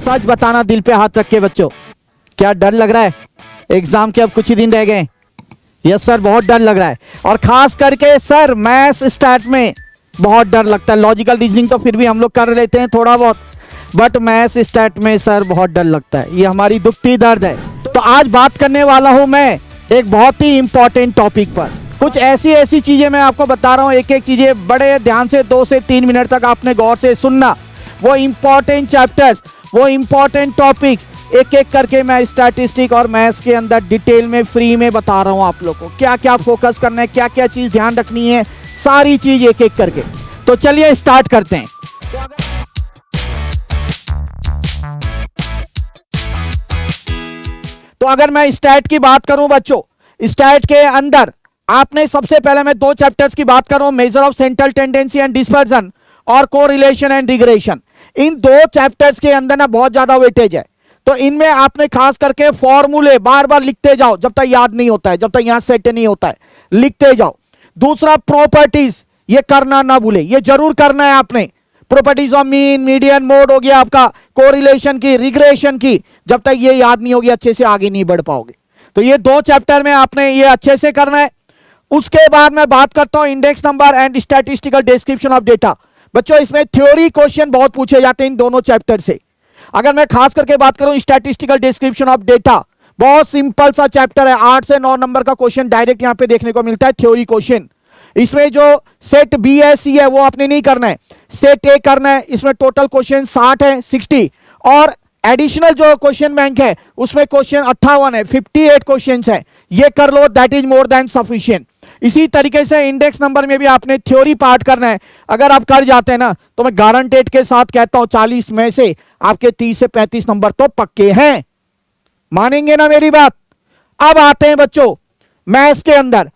सच बताना दिल पे हाथ रख के बच्चों, क्या डर लग रहा है? एग्जाम के अब कुछ ही दिन रह गए। यस सर, बहुत डर लग रहा है। और खास करके सर मैथ्स स्टार्ट में बहुत डर लगता है। लॉजिकल रीजनिंग तो फिर भी हम लोग कर लेते हैं थोड़ा बहुत, बट मैथ्स स्टार्ट में सर बहुत डर लगता है। ये हमारी दुखती दर्द है। तो आज बात करने वाला हूं मैं एक बहुत ही इंपॉर्टेंट टॉपिक पर। कुछ ऐसी चीजें मैं आपको बता रहा हूं, एक एक चीजें बड़े ध्यान से 2 से 3 मिनट तक आपने गौर से सुनना। वो इंपॉर्टेंट चैप्टर्स, वो इंपॉर्टेंट टॉपिक्स एक एक करके मैं स्टैटिस्टिक और मैथ्स के अंदर डिटेल में फ्री में बता रहा हूं आप लोग को। क्या क्या फोकस करना है, क्या क्या चीज ध्यान रखनी है, सारी चीज एक एक करके। तो चलिए स्टार्ट करते हैं। तो अगर मैं स्टैट की बात करूं बच्चों, स्टैट के अंदर आपने सबसे पहले मैं 2 चैप्टर्स की बात कर रहा हूं, measure of central tendency and dispersion और कोरिलेशन एंड रिग्रेशन। इन 2 चैप्टर्स के अंदर ना बहुत ज्यादा वेटेज है। तो इनमें आपने खास करके फॉर्मूले बार बार लिखते जाओ जब तक याद नहीं होता है, जब तक यहां सेट नहीं होता है, लिखते जाओ। दूसरा प्रॉपर्टीज, ये करना ना भूले, ये जरूर करना है आपने। Properties of mean, median, mode हो गया आपका, कोरिलेशन की, रिग्रेशन की, जब तक ये याद नहीं होगी अच्छे से आगे नहीं बढ़ पाओगे। तो ये 2 चैप्टर में आपने ये अच्छे से करना है। उसके बाद मैं बात करता हूं index number and statistical description of data. बच्चों इसमें थ्योरी क्वेश्चन बहुत पूछे जाते हैं इन दोनों चैप्टर से। अगर मैं खास करके बात करूं स्टैटिस्टिकल डिस्क्रिप्शन ऑफ डेटा, बहुत सिंपल सा चैप्टर है। 8 से 9 नंबर का क्वेश्चन डायरेक्ट यहां पे देखने को मिलता है, थ्योरी क्वेश्चन। इसमें जो सेट बी है, सी है, वो आपने नहीं करना है, सेट ए करना है। इसमें टोटल क्वेश्चन 60 है, 60, और एडिशनल जो क्वेश्चन बैंक है उसमें क्वेश्चन 58 है, 58 क्वेश्चन है। ये कर लो, that is more than sufficient. इसी तरीके से इंडेक्स नंबर में भी आपने थ्योरी पार्ट करना है। अगर आप कर जाते हैं ना तो मैं गारंटेड के साथ कहता हूं 40 में से आपके 30 से 35 नंबर तो पक्के हैं। मानेंगे ना मेरी बात? अब आते हैं बच्चों मैथ्स के अंदर।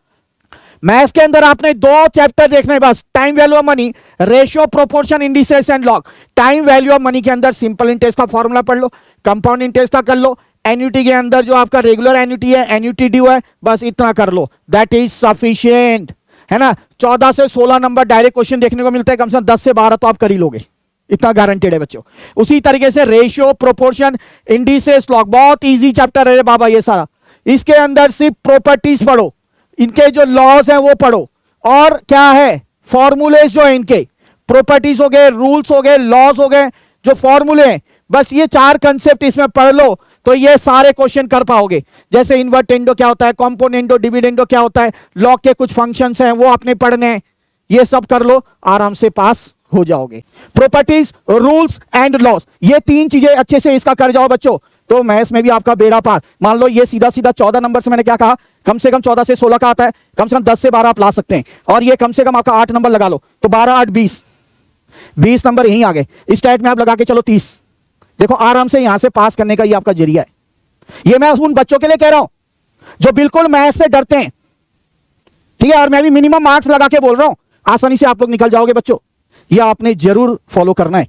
मैथ्स के अंदर आपने 2 चैप्टर देखना है बस, time value of money, ratio, proportion, indices and log. Time value of money के अंदर सिंपल इंटरेस्ट का फॉर्मूला पढ़ लो, कंपाउंड इंटरेस्ट का कर लो, एन्युटी के अंदर जो आपका रेगुलर एन्युटी है, एन्युटी ड्यू है, बस इतना कर लो, दैट इज सफिशिएंट, है ना। 14 से 16 नंबर डायरेक्ट क्वेश्चन देखने को मिलता है, कम से कम 10 से 12 तो आप कर ही लोगे, इतना गारंटेड है बच्चों। उसी तरीके से रेशियो, प्रोपोर्शन, इंडिसेस, लॉग, बहुत इजी चैप्टर है बाबा ये सारा। इसके अंदर सिर्फ प्रॉपर्टीज पढ़ो, इनके जो लॉज हैं वो पढ़ो, और क्या है फॉर्मूलेज जो है इनके, प्रॉपर्टीज हो गए, रूल्स हो गए, लॉज हो गए, जो फॉर्मूले हैं, बस ये 4 कंसेप्ट इसमें पढ़ लो तो ये सारे क्वेश्चन कर पाओगे। जैसे इन्वर्टेंडो क्या होता है, कॉम्पोनेंडो, डिविडेंडो क्या होता है, लॉग के कुछ फंक्शंस हैं वो आपने पढ़ने हैं, ये सब कर लो, आराम से पास हो जाओगे। प्रॉपर्टीज, रूल्स एंड लॉज, ये 3 चीजें अच्छे से इसका कर जाओ बच्चों, तो मैथ्स में भी आपका बेड़ा पार। मान लो ये सीधा सीधा 14 नंबर से मैंने क्या कहा, कम से कम 14 से 16 का आता है, कम से कम 10 से 12 आप ला सकते हैं, और ये कम से कम आपका 8 नंबर लगा लो, तो 12 8 20 नंबर यहीं आ गए। स्टैट में आप लगा के चलो 30। देखो आराम से यहां से पास करने का ये आपका जरिया है। ये मैं उन बच्चों के लिए कह रहा हूं जो बिल्कुल मैथ्स से डरते हैं, ठीक है, और मैं भी मिनिमम मार्क्स लगा के बोल रहा हूं, आसानी से आप लोग निकल जाओगे बच्चों। ये आपने जरूर फॉलो करना है।